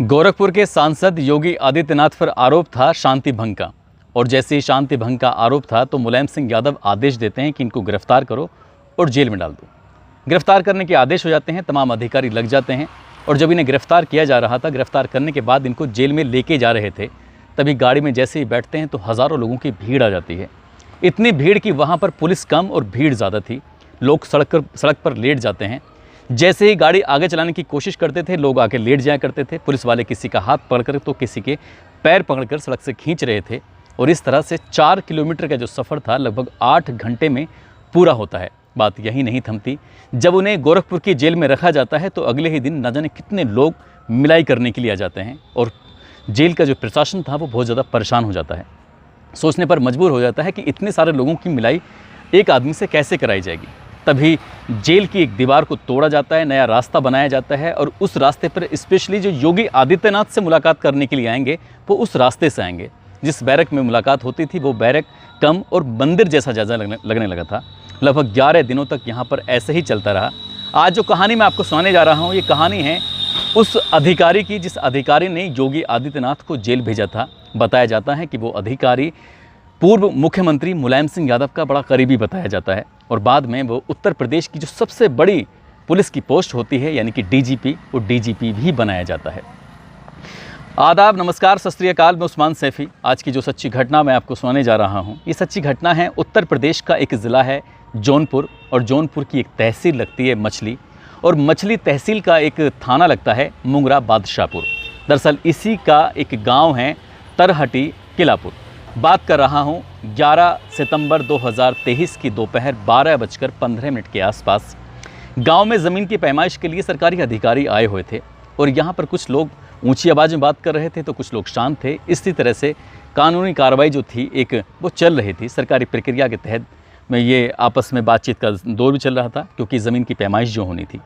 गोरखपुर के सांसद योगी आदित्यनाथ पर आरोप था शांति भंग का, और जैसे ही शांति भंग का आरोप था तो मुलायम सिंह यादव आदेश देते हैं कि इनको गिरफ्तार करो और जेल में डाल दो। गिरफ्तार करने के आदेश हो जाते हैं, तमाम अधिकारी लग जाते हैं और जब इन्हें गिरफ्तार किया जा रहा था, गिरफ्तार करने के बाद इनको जेल में लेके जा रहे थे, तभी गाड़ी में जैसे ही बैठते हैं तो हज़ारों लोगों की भीड़ आ जाती है। इतनी भीड़ कि वहाँ पर पुलिस कम और भीड़ ज़्यादा थी। लोग सड़क पर लेट जाते हैं। जैसे ही गाड़ी आगे चलाने की कोशिश करते थे, लोग आके लेट जाया करते थे। पुलिस वाले किसी का हाथ पकड़कर तो किसी के पैर पकड़कर सड़क से खींच रहे थे और इस तरह से 4 किलोमीटर का जो सफ़र था लगभग 8 घंटे में पूरा होता है। बात यही नहीं थमती, जब उन्हें गोरखपुर की जेल में रखा जाता है तो अगले ही दिन न जाने कितने लोग मिलाई करने के लिए आ जाते हैं और जेल का जो प्रशासन था वो बहुत ज़्यादा परेशान हो जाता है। सोचने पर मजबूर हो जाता है कि इतने सारे लोगों की मिलाई एक आदमी से कैसे कराई जाएगी। तभी जेल की एक दीवार को तोड़ा जाता है, नया रास्ता बनाया जाता है और उस रास्ते पर स्पेशली जो योगी आदित्यनाथ से मुलाकात करने के लिए आएंगे वो उस रास्ते से आएंगे। जिस बैरक में मुलाकात होती थी वो बैरक कम और मंदिर जैसा लगने लगा था। लगभग 11 दिनों तक यहाँ पर ऐसे ही चलता रहा। आज जो कहानी मैं आपको सुनाने जा रहा हूँ, ये कहानी है उस अधिकारी की जिस अधिकारी ने योगी आदित्यनाथ को जेल भेजा था। बताया जाता है कि वो अधिकारी पूर्व मुख्यमंत्री मुलायम सिंह यादव का बड़ा करीबी बताया जाता है और बाद में वो उत्तर प्रदेश की जो सबसे बड़ी पुलिस की पोस्ट होती है यानी कि डीजीपी, वो डीजीपी भी बनाया जाता है। आदाब, नमस्कार, सत श्री अकाल। मैं उस्मान सैफ़ी। आज की जो सच्ची घटना मैं आपको सुनाने जा रहा हूँ, ये सच्ची घटना है उत्तर प्रदेश का एक ज़िला है जौनपुर, और जौनपुर की एक तहसील लगती है मछली, और मछली तहसील का एक थाना लगता है मुंगरा बादशाहपुर। दरअसल इसी का एक गांव है तरहटी किलापुर। बात कर रहा हूं 11 सितंबर 2023 की दोपहर 12:15 के आसपास। गांव में ज़मीन की पैमाइश के लिए सरकारी अधिकारी आए हुए थे और यहां पर कुछ लोग ऊंची आवाज़ में बात कर रहे थे तो कुछ लोग शांत थे। इसी तरह से कानूनी कार्रवाई जो थी वो चल रही थी। सरकारी प्रक्रिया के तहत में ये आपस में बातचीत का दौर भी चल रहा था क्योंकि ज़मीन की पैमाइश जो होनी थी।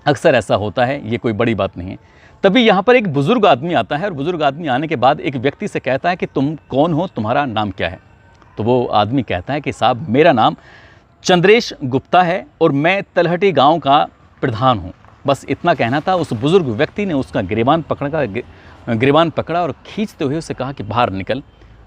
अक्सर ऐसा होता है, ये कोई बड़ी बात नहीं है। तभी यहाँ पर एक बुज़ुर्ग आदमी आता है और बुज़ुर्ग आदमी आने के बाद एक व्यक्ति से कहता है कि तुम कौन हो, तुम्हारा नाम क्या है। तो वो आदमी कहता है कि साहब, मेरा नाम चंद्रेश गुप्ता है और मैं तलहटी गांव का प्रधान हूँ। बस इतना कहना था। उस बुज़ुर्ग व्यक्ति ने उसका गिरेबान पकड़ा और खींचते हुए उसे कहा कि बाहर निकल।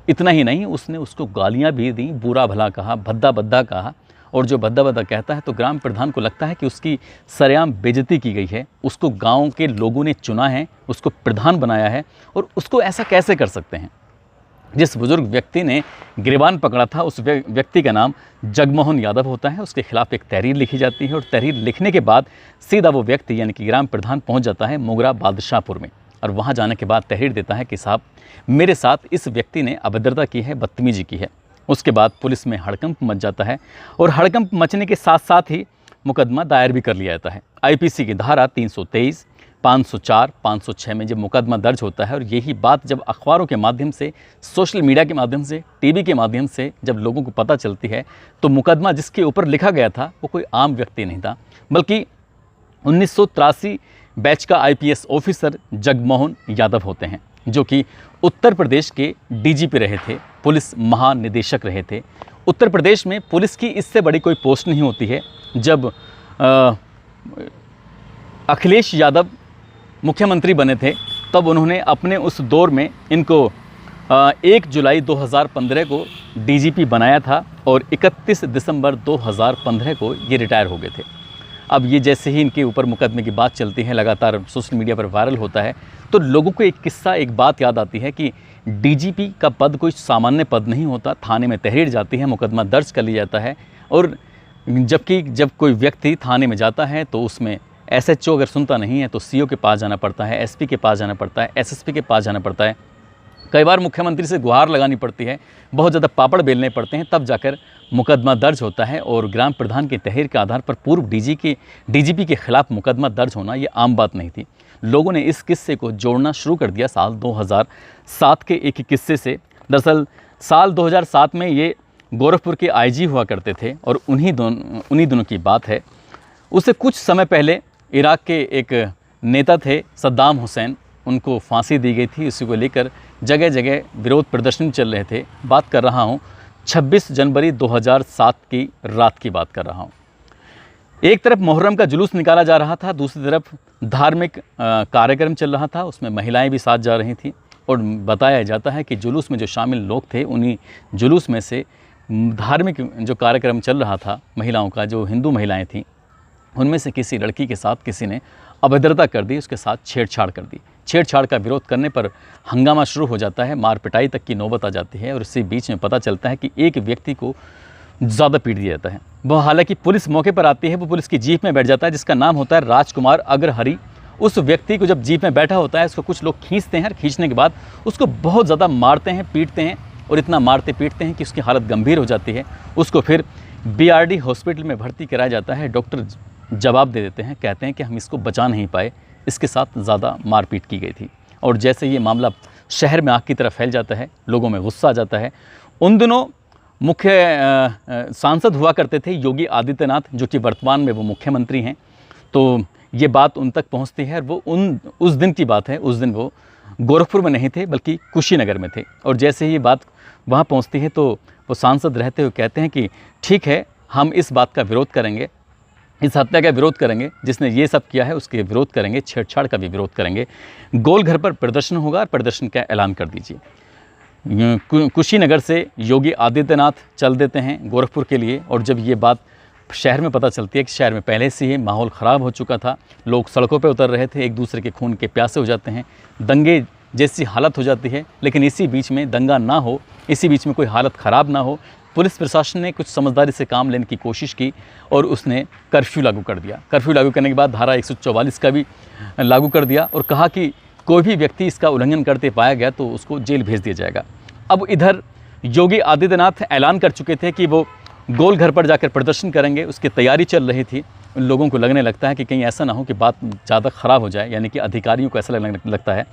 इतना ही नहीं, उसने उसको गालियाँ भी दी, बुरा भला कहा, भद्दा बद्दा कहा। और जो भद्दा बद्दा कहता है तो ग्राम प्रधान को लगता है कि उसकी सरेआम बेइज्जती की गई है। उसको गांव के लोगों ने चुना है, उसको प्रधान बनाया है और उसको ऐसा कैसे कर सकते हैं। जिस बुजुर्ग व्यक्ति ने गिरबान पकड़ा था उस व्यक्ति का नाम जगमोहन यादव होता है। उसके खिलाफ एक तहरीर लिखी जाती है और तहरीर लिखने के बाद सीधा वो व्यक्ति यानी कि ग्राम प्रधान पहुँच जाता है मुंगरा बादशाहपुर में। और वहाँ जाने के बाद तहरीर देता है कि साहब, मेरे साथ इस व्यक्ति ने अभद्रता की है, बदतमीजी की है। उसके बाद पुलिस में हड़कंप मच जाता है और हड़कंप मचने के साथ साथ ही मुकदमा दायर भी कर लिया जाता है। आईपीसी की धारा 323, 504, 506 में जब मुकदमा दर्ज होता है और यही बात जब अखबारों के माध्यम से, सोशल मीडिया के माध्यम से, टीवी के माध्यम से जब लोगों को पता चलती है तो मुकदमा जिसके ऊपर लिखा गया था वो कोई आम व्यक्ति नहीं था, बल्कि 1983 बैच का आईपीएस ऑफिसर जगमोहन यादव होते हैं, जो कि उत्तर प्रदेश के डीजीपी रहे थे, पुलिस महानिदेशक रहे थे। उत्तर प्रदेश में पुलिस की इससे बड़ी कोई पोस्ट नहीं होती है। जब अखिलेश यादव मुख्यमंत्री बने थे तब उन्होंने अपने उस दौर में इनको 1 जुलाई 2015 को डीजीपी बनाया था और 31 दिसंबर 2015 को ये रिटायर हो गए थे। अब ये जैसे ही इनके ऊपर मुकदमे की बात चलती है, लगातार सोशल मीडिया पर वायरल होता है, तो लोगों को एक किस्सा, एक बात याद आती है कि डीजीपी का पद कोई सामान्य पद नहीं होता। थाने में तहरीर जाती है, मुकदमा दर्ज कर लिया जाता है और जबकि जब कोई व्यक्ति थाने में जाता है तो उसमें एसएचओ अगर सुनता नहीं है तो सीओ के पास जाना पड़ता है, एसपी के पास जाना पड़ता है, एसएसपी के पास जाना पड़ता है। कई बार मुख्यमंत्री से गुहार लगानी पड़ती है, बहुत ज़्यादा पापड़ बेलने पड़ते हैं, तब जाकर मुकदमा दर्ज होता है। और ग्राम प्रधान की तहरीर के आधार पर पूर्व डीजीपी के खिलाफ मुकदमा दर्ज होना ये आम बात नहीं थी। लोगों ने इस किस्से को जोड़ना शुरू कर दिया साल 2007 के एक किस्से से। दरअसल साल 2007 में ये गोरखपुर के आईजी हुआ करते थे और उन्हीं दिनों की बात है। उससे कुछ समय पहले इराक के एक नेता थे सद्दाम हुसैन, उनको फांसी दी गई थी। इसी को लेकर जगह जगह विरोध प्रदर्शन चल रहे थे। बात कर रहा हूँ 26 जनवरी 2007 की रात की बात कर रहा हूँ। एक तरफ मुहर्रम का जुलूस निकाला जा रहा था, दूसरी तरफ धार्मिक कार्यक्रम चल रहा था, उसमें महिलाएं भी साथ जा रही थीं। और बताया जाता है कि जुलूस में जो शामिल लोग थे, उन्हीं जुलूस में से धार्मिक जो कार्यक्रम चल रहा था महिलाओं का, जो हिंदू महिलाएं थीं, उनमें से किसी लड़की के साथ किसी ने अभद्रता कर दी, उसके साथ छेड़छाड़ कर दी। छेड़छाड़ का विरोध करने पर हंगामा शुरू हो जाता है, मार पिटाई तक की नौबत आ जाती है। और इसी बीच में पता चलता है कि एक व्यक्ति को ज़्यादा पीट दिया जाता है। वह हालांकि पुलिस मौके पर आती है, वो पुलिस की जीप में बैठ जाता है जिसका नाम होता है राजकुमार अग्रहरि। उस व्यक्ति को जब जीप में बैठा होता है, उसको कुछ लोग खींचते हैं और खींचने के बाद उसको बहुत ज़्यादा मारते हैं, पीटते हैं और इतना मारते पीटते हैं कि उसकी हालत गंभीर हो जाती है। उसको फिर BRD हॉस्पिटल में भर्ती कराया जाता है। डॉक्टर जवाब दे देते हैं, कहते हैं कि हम इसको बचा नहीं पाए, इसके साथ ज़्यादा मारपीट की गई थी। और जैसे ये मामला शहर में आग की तरह फैल जाता है, लोगों में गुस्सा आ जाता है। उन दिनों मुख्य सांसद हुआ करते थे योगी आदित्यनाथ, जो कि वर्तमान में वो मुख्यमंत्री हैं। तो ये बात उन तक पहुंचती है। वो उस दिन की बात है, उस दिन वो गोरखपुर में नहीं थे बल्कि कुशीनगर में थे। और जैसे ही ये बात वहाँ पहुँचती है तो वो सांसद रहते हुए कहते हैं कि ठीक है, हम इस बात का विरोध करेंगे, इस हत्या का विरोध करेंगे, जिसने ये सब किया है उसके विरोध करेंगे, छेड़छाड़ का भी विरोध करेंगे। गोलघर पर प्रदर्शन होगा और प्रदर्शन का ऐलान कर दीजिए। कुशीनगर से योगी आदित्यनाथ चल देते हैं गोरखपुर के लिए। और जब ये बात शहर में पता चलती है कि शहर में पहले से ही माहौल ख़राब हो चुका था, लोग सड़कों पर उतर रहे थे, एक दूसरे के खून के प्यासे हो जाते हैं, दंगे जैसी हालत हो जाती है। लेकिन इसी बीच में दंगा ना हो, इसी बीच में कोई हालत ख़राब ना हो, पुलिस प्रशासन ने कुछ समझदारी से काम लेने की कोशिश की और उसने कर्फ्यू लागू कर दिया। कर्फ्यू लागू करने के बाद धारा 144 का भी लागू कर दिया और कहा कि कोई भी व्यक्ति इसका उल्लंघन करते पाया गया तो उसको जेल भेज दिया जाएगा। अब इधर योगी आदित्यनाथ ऐलान कर चुके थे कि वो गोलघर पर जाकर प्रदर्शन करेंगे, उसकी तैयारी चल रही थी। उन लोगों को लगने लगता है कि कहीं ऐसा ना हो कि बात ज़्यादा ख़राब हो जाए, यानी कि अधिकारियों को ऐसा लगने लगता है।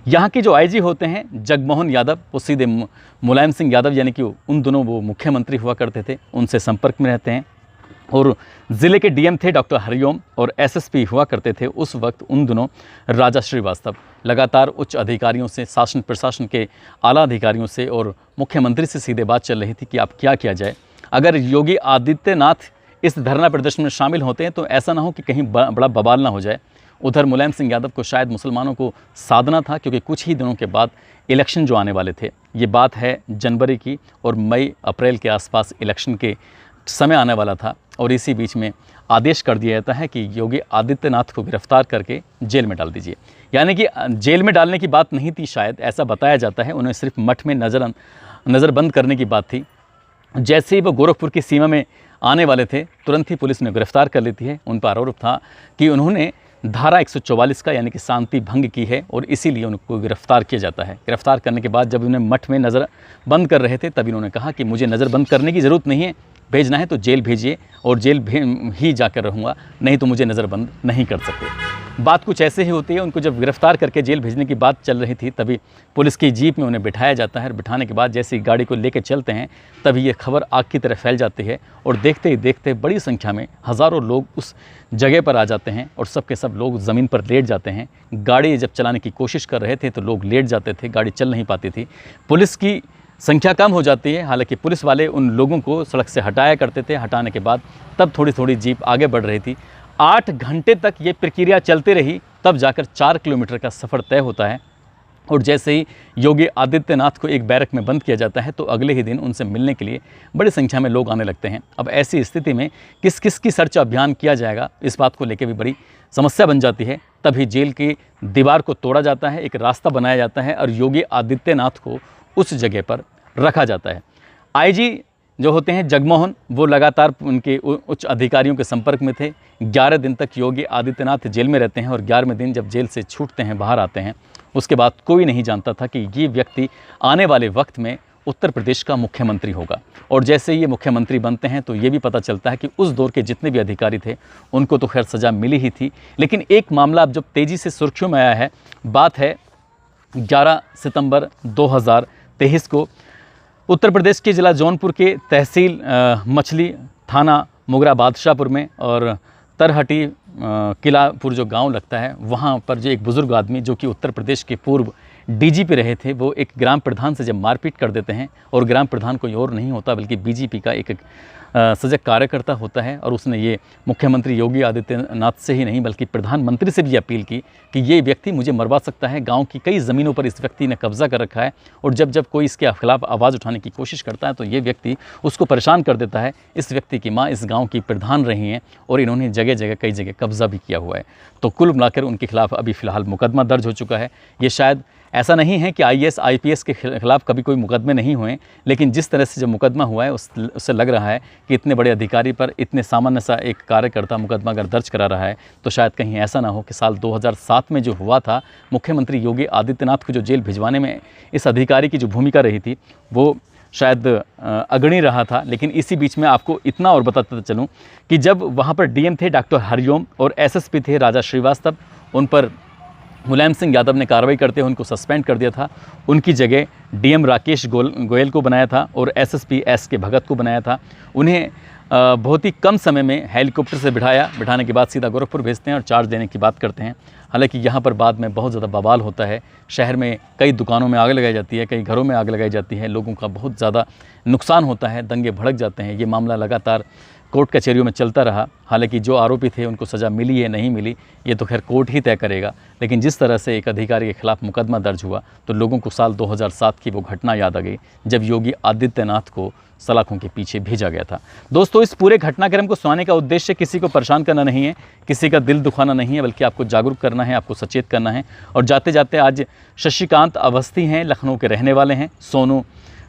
यहाँ के जो IG होते हैं जगमोहन यादव, वो सीधे मुलायम सिंह यादव, यानी कि उन दोनों वो मुख्यमंत्री हुआ करते थे, उनसे संपर्क में रहते हैं। और ज़िले के DM थे डॉक्टर हरिओम और SSP हुआ करते थे उस वक्त उन दिनों राजा श्रीवास्तव। लगातार उच्च अधिकारियों से, शासन प्रशासन के आला अधिकारियों से और मुख्यमंत्री से सीधे बात चल रही थी कि आप क्या किया जाए। अगर योगी आदित्यनाथ इस धरना प्रदर्शन में शामिल होते हैं तो ऐसा ना हो कि कहीं बड़ा बवाल ना हो जाए। उधर मुलायम सिंह यादव को शायद मुसलमानों को साधना था, क्योंकि कुछ ही दिनों के बाद इलेक्शन जो आने वाले थे, ये बात है जनवरी की, और मई अप्रैल के आसपास इलेक्शन के समय आने वाला था। और इसी बीच में आदेश कर दिया जाता है कि योगी आदित्यनाथ को गिरफ्तार करके जेल में डाल दीजिए। यानी कि जेल में डालने की बात नहीं थी, शायद ऐसा बताया जाता है, उन्हें सिर्फ मठ में नज़रबंद करने की बात थी। जैसे ही वो गोरखपुर की सीमा में आने वाले थे, तुरंत ही पुलिस ने गिरफ्तार कर लेती है। उन पर आरोप था कि उन्होंने धारा 144 का यानी कि शांति भंग की है और इसीलिए उनको गिरफ्तार किया जाता है। गिरफ्तार करने के बाद जब उन्हें मठ में नज़र बंद कर रहे थे, तभी उन्होंने कहा कि मुझे नज़र बंद करने की ज़रूरत नहीं है, भेजना है तो जेल भेजिए और जेल ही जाकर रहूँगा, नहीं तो मुझे नज़रबंद नहीं कर सकते। बात कुछ ऐसे ही होती है। उनको जब गिरफ्तार करके जेल भेजने की बात चल रही थी, तभी पुलिस की जीप में उन्हें बिठाया जाता है। बिठाने के बाद जैसे ही गाड़ी को लेकर चलते हैं, तभी ये खबर आग की तरह फैल जाती है और देखते ही देखते बड़ी संख्या में हज़ारों लोग उस जगह पर आ जाते हैं और सब के सब लोग ज़मीन पर लेट जाते हैं। गाड़ी जब चलाने की कोशिश कर रहे थे तो लोग लेट जाते थे, गाड़ी चल नहीं पाती थी। पुलिस की संख्या कम हो जाती है, हालांकि पुलिस वाले उन लोगों को सड़क से हटाया करते थे। हटाने के बाद तब थोड़ी थोड़ी जीप आगे बढ़ रही थी। 8 घंटे तक ये प्रक्रिया चलती रही, तब जाकर 4 किलोमीटर का सफ़र तय होता है। और जैसे ही योगी आदित्यनाथ को एक बैरक में बंद किया जाता है, तो अगले ही दिन उनसे मिलने के लिए बड़ी संख्या में लोग आने लगते हैं। अब ऐसी स्थिति में किस किस की सर्च अभियान किया जाएगा, इस बात को लेकर भी बड़ी समस्या बन जाती है। तभी जेल की दीवार को तोड़ा जाता है, एक रास्ता बनाया जाता है और योगी आदित्यनाथ को उस जगह पर रखा जाता है। IG जो होते हैं जगमोहन, वो लगातार उनके उच्च अधिकारियों के संपर्क में थे। 11 दिन तक योगी आदित्यनाथ जेल में रहते हैं और 11वें दिन जब जेल से छूटते हैं, बाहर आते हैं, उसके बाद कोई नहीं जानता था कि ये व्यक्ति आने वाले वक्त में उत्तर प्रदेश का मुख्यमंत्री होगा। और जैसे ये मुख्यमंत्री बनते हैं तो ये भी पता चलता है कि उस दौर के जितने भी अधिकारी थे उनको तो खैर सज़ा मिली ही थी, लेकिन एक मामला अब जब तेज़ी से सुर्खियों में आया है। बात है 11 सितंबर 2023 को उत्तर प्रदेश के ज़िला जौनपुर के तहसील मछली थाना मोगरा बादशाहपुर में और तरहटी किलापुर जो गांव लगता है, वहां पर जो एक बुज़ुर्ग आदमी जो कि उत्तर प्रदेश के पूर्व डीजीपी रहे थे, वो एक ग्राम प्रधान से जब मारपीट कर देते हैं, और ग्राम प्रधान कोई और नहीं होता बल्कि बीजेपी का एक सजग कार्यकर्ता होता है, और उसने ये मुख्यमंत्री योगी आदित्यनाथ से ही नहीं बल्कि प्रधानमंत्री से भी अपील की कि ये व्यक्ति मुझे मरवा सकता है। गांव की कई ज़मीनों पर इस व्यक्ति ने कब्जा कर रखा है, और जब जब कोई इसके खिलाफ आवाज़ उठाने की कोशिश करता है तो ये व्यक्ति उसको परेशान कर देता है। इस व्यक्ति की माँ इस गाँव की प्रधान रही हैं और इन्होंने जगह जगह कई जगह कब्जा भी किया हुआ है। तो कुल मिलाकर उनके खिलाफ अभी फ़िलहाल मुकदमा दर्ज हो चुका है। ये शायद ऐसा नहीं है कि IAS IPS के खिलाफ कभी कोई मुकदमे नहीं हुए, लेकिन जिस तरह से जो मुकदमा हुआ है उससे लग रहा है कि इतने बड़े अधिकारी पर इतने सामान्य सा एक कार्यकर्ता मुकदमा अगर दर्ज करा रहा है तो शायद कहीं ऐसा ना हो कि साल 2007 में जो हुआ था, मुख्यमंत्री योगी आदित्यनाथ को जो जेल भिजवाने में इस अधिकारी की जो भूमिका रही थी वो शायद अग्रणी रहा था। लेकिन इसी बीच में आपको इतना और बताता चलूँ कि जब वहाँ पर DM थे डॉक्टर हरिओम और SSP थे राजा श्रीवास्तव, उन पर मुलायम सिंह यादव ने कार्रवाई करते हुए उनको सस्पेंड कर दिया था। उनकी जगह DM राकेश गोयल को बनाया था और SSP SK भगत को बनाया था। उन्हें बहुत ही कम समय में हेलीकॉप्टर से बिठाने के बाद सीधा गोरखपुर भेजते हैं और चार्ज देने की बात करते हैं। हालांकि यहाँ पर बाद में बहुत ज़्यादा बवाल होता है। शहर में कई दुकानों में आग लगाई जाती है, कई घरों में आग लगाई जाती है, लोगों का बहुत ज़्यादा नुकसान होता है, दंगे भड़क जाते हैं। ये मामला लगातार कोर्ट कचहरियों में चलता रहा। हालांकि जो आरोपी थे उनको सज़ा मिली है नहीं मिली ये तो खैर कोर्ट ही तय करेगा, लेकिन जिस तरह से एक अधिकारी के खिलाफ मुकदमा दर्ज हुआ तो लोगों को साल 2007 की वो घटना याद आ गई जब योगी आदित्यनाथ को सलाखों के पीछे भेजा गया था। दोस्तों, इस पूरे घटनाक्रम को सुनाने का उद्देश्य किसी को परेशान करना नहीं है, किसी का दिल दुखाना नहीं है, बल्कि आपको जागरूक करना है, आपको सचेत करना है। और जाते जाते आज शशिकांत अवस्थी हैं, लखनऊ के रहने वाले हैं। सोनू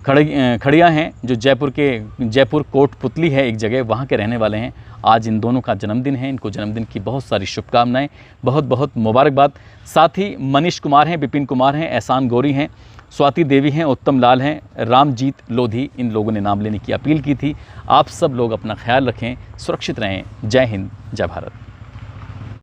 खड़िया हैं जो जयपुर कोटपुतली है एक जगह, वहाँ के रहने वाले हैं। आज इन दोनों का जन्मदिन है, इनको जन्मदिन की बहुत सारी शुभकामनाएं, बहुत बहुत मुबारकबाद। साथ ही मनीष कुमार हैं, विपिन कुमार हैं, एहसान गौरी हैं, स्वाति देवी हैं, उत्तम लाल हैं, रामजीत लोधी, इन लोगों ने नाम लेने की अपील की थी। आप सब लोग अपना ख्याल रखें, सुरक्षित रहें। जय हिंद, जय भारत।